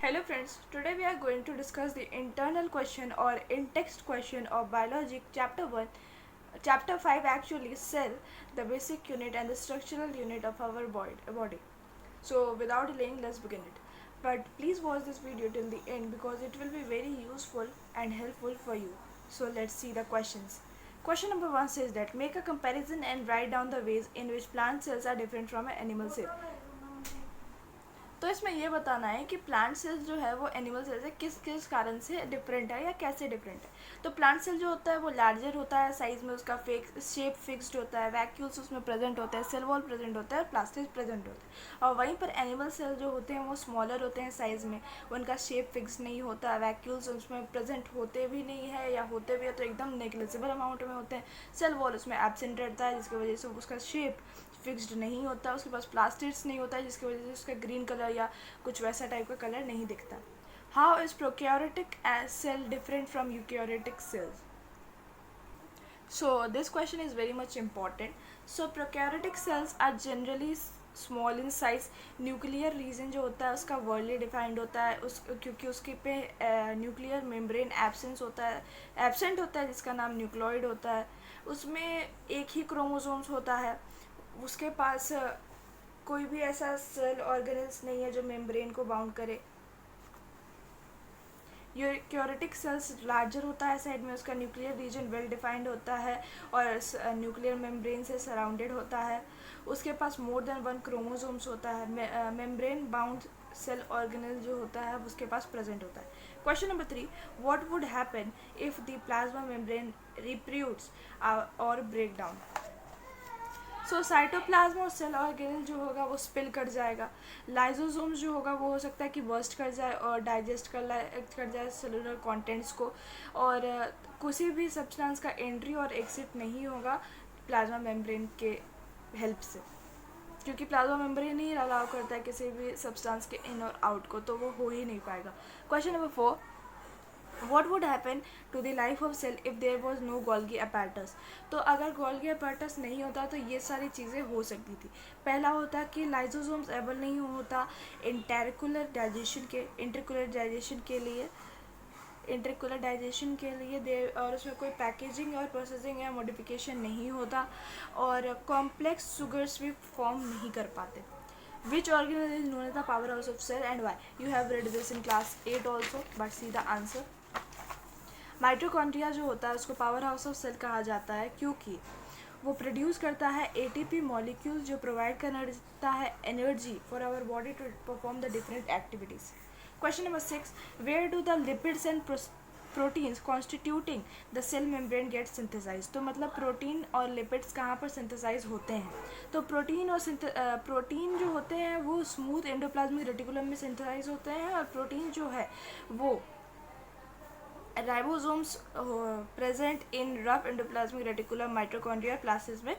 Hello friends, today we are going to discuss the internal question or in-text question of biology chapter 1, chapter 5 actually cell, the basic unit and the structural unit of our body. So without delaying, let's begin it. But please watch this video till the end because it will be very useful and helpful for you. So let's see the questions. Question number 1 says that make a comparison and write down the ways in which plant cells are different from an animal cell. तो इसमें ये बताना है कि plant cells जो है वो animal cell से किस किस कारण से डिफरेंट है या कैसे डिफरेंट है। तो प्लांट सेल जो होता है वो लार्जर होता है साइज में, उसका शेप फिक्स्ड होता है, वैक्यूल्स उसमें प्रेजेंट होते हैं, सेल वॉल प्रेजेंट होता है और प्लास्टिड प्रेजेंट होता है। और वहीं पर एनिमल सेल जो होते हैं वो स्मॉलर होते हैं साइज़ में, उनका शेप फिक्स नहीं होता, वैक्यूल्स उसमें प्रेजेंट होते भी नहीं है या होते भी है तो एकदम नेग्लिजिबल अमाउंट में होते हैं, सेल वॉल उसमें एब्सेंट रहता है जिसकी वजह से उसका शेप फिक्स्ड नहीं होता, उसके पास प्लास्टिड्स नहीं होता है जिसकी वजह से उसका ग्रीन कलर या कुछ वैसा टाइप का कलर नहीं दिखता। How is prokaryotic cell different from eukaryotic cells? So this question is very much important. So prokaryotic cells are generally small in size. Nuclear region जो होता है उसका वर्डली डिफाइंड होता है क्योंकि उसके पे न्यूक्लियर मेम्ब्रेन एब्सेंट होता है जिसका नाम न्यूक्लॉइड होता है। उसमें एक ही क्रोमोसोम्स होता है, उसके पास कोई भी ऐसा सेल ऑर्गेनल्स नहीं है जो मेम्ब्रेन को बाउंड करे। यूकैरियोटिक सेल्स लार्जर होता है साइड में, उसका न्यूक्लियर रीजन वेल डिफाइंड होता है और न्यूक्लियर मेम्ब्रेन से सराउंडेड होता है। उसके पास मोर देन 1 क्रोमोसोम्स होता है। मेम्ब्रेन बाउंड सेल ऑर्गेनल जो होता है उसके पास प्रेजेंट होता है। Question number 3, what would happen if the plasma membrane ruptures और ब्रेक डाउन? सो साइटोप्लाज्म और सेल ऑर्गेनल जो होगा वो स्पिल कर जाएगा। लाइजोसोम्स जो होगा वो हो सकता है कि बर्स्ट कर जाए और डाइजेस्ट कर जाए सेलुलर कंटेंट्स को, और किसी भी सब्सटेंस का एंट्री और एग्जिट नहीं होगा प्लाज्मा मेम्ब्रेन के हेल्प से, क्योंकि प्लाज्मा मेम्ब्रेन ही अलाउ करता है किसी भी सब्सटेंस के इन और आउट को, तो वो हो ही नहीं पाएगा। Question number 4, what would happen to the life of cell if there was no Golgi apparatus? तो अगर Golgi apparatus नहीं होता तो ये सारी चीज़ें हो सकती थी। पहला होता कि लाइजोसोम्स एबल नहीं होता इंटरकुलर डाइजेशन के लिए दे, और उसमें कोई पैकेजिंग और प्रोसेसिंग या मॉडिफिकेशन नहीं होता, और कॉम्प्लेक्स शुगर्स भी फॉर्म नहीं कर पाते। Which organelle is known as the powerhouse of cell and why? You have read this in class 8 also, but see the answer. Mitochondria जो होता है उसको पावर हाउस ऑफ सेल कहा जाता है क्योंकि वो प्रोड्यूस करता है एटीपी मॉलिक्यूल जो प्रोवाइड करता है energy for our body to perform the different activities. Question number 6, where do the lipids and proteins constituting the cell membrane get synthesize? तो मतलब प्रोटीन और लिपिड्स कहाँ पर सिंथेसाइज होते हैं? तो प्रोटीन जो होते हैं वो स्मूथ एंडोप्लाज्मिक रेटिकुलम में सिंथेसाइज होते हैं, और प्रोटीन जो है वो ribosomes present in rough endoplasmic reticulum mitochondria plastids में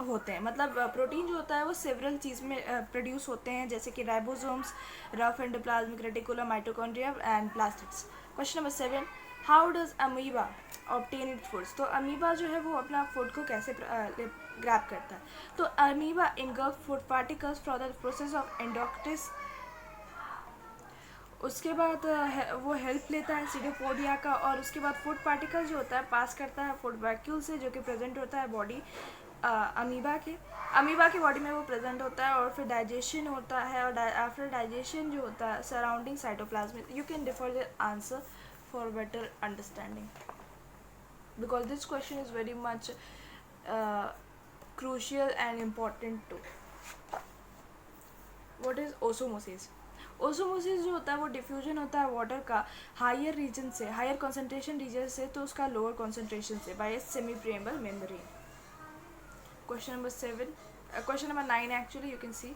होते हैं। मतलब प्रोटीन जो होता है वो सेवरल चीज़ में प्रोड्यूस होते हैं, जैसे कि ribosomes, rough endoplasmic reticulum, mitochondria and plastids. Question number 7, how does amoeba obtain it foods? तो अमीबा जो है वो अपना फूड को कैसे ग्रैब करता है? तो amoeba engulf food particles for the process of endocytosis. उसके बाद वो हेल्प लेता है सीडोपोडिया का, और उसके बाद फूड पार्टिकल जो होता है पास करता है फूड वैक्यूल से जो कि प्रेजेंट होता है बॉडी अमीबा की बॉडी में वो प्रेजेंट होता है, और फिर डाइजेशन होता है, और आफ्टर डाइजेशन जो होता है surrounding cytoplasm. You can differ the answer for better understanding because this question is very much crucial and important too. What is osmosis? Osmosis जो होता है वो डिफ्यूजन होता है वाटर का हायर रीजन से, हायर कॉन्सेंट्रेशन रीजन से तो उसका लोअर कॉन्सेंट्रेशन से by semi permeable membrane. Question number 9 actually you can see.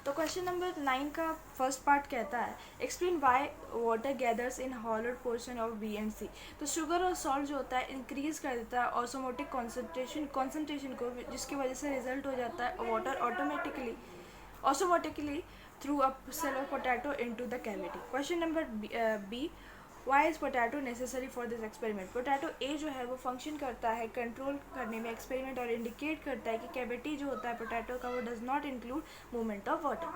तो क्वेश्चन नंबर 9 का फर्स्ट पार्ट कहता है explain why water gathers in hollowed portion of B and C. तो शुगर और सॉल्ट जो होता है इंक्रीज कर देता है ऑसोमोटिक कॉन्सेंट्रेशन को, जिसकी वजह से रिजल्ट हो जाता है water osmotically through a cell of potato into the cavity. Question number B, why is potato necessary for this experiment? potato A जो है वो फंक्शन करता है कंट्रोल करने में एक्सपेरिमेंट, और इंडिकेट करता है कि कैविटी जो होता है पोटैटो का वो does not include movement of water.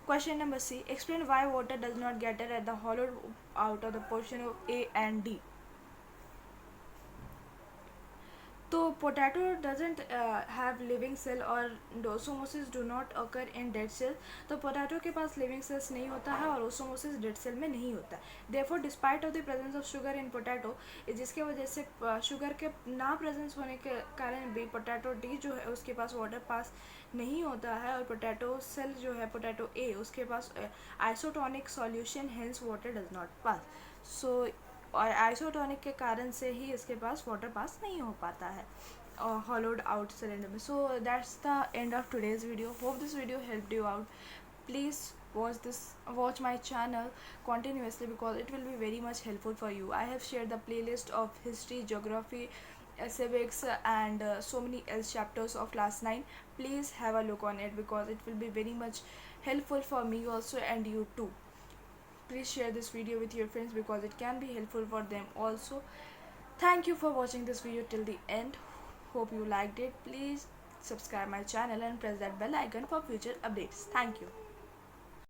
Question number C. Explain why water does not gather at the hollowed out of the portion of A and D. तो potato doesn't have living cell और osmosis do not occur in dead cell. तो potato के पास living cells नहीं होता है और osmosis dead cell में नहीं होता. Therefore, despite of the presence of sugar in potato, जिसके वजह से sugar के ना presence होने के कारण भी potato D जो है उसके पास water pass नहीं होता है और potato cell जो है potato A उसके पास isotonic solution, hence water does not pass. So और आइसोटोनिक के कारण से ही इसके पास वाटर पास नहीं हो पाता है hollowed out cylinder में. So that's the end of today's video. Hope this video helped you out. Please watch my channel continuously because it will be very much helpful for you. I have shared the playlist of history, geography, civics and so many else chapters of class 9. Please have a look on it because it will be very much helpful for me also and you too. Please share this video with your friends because it can be helpful for them also. Thank you for watching this video till the end. Hope you liked it. Please subscribe my channel and press that bell icon for future updates. Thank you.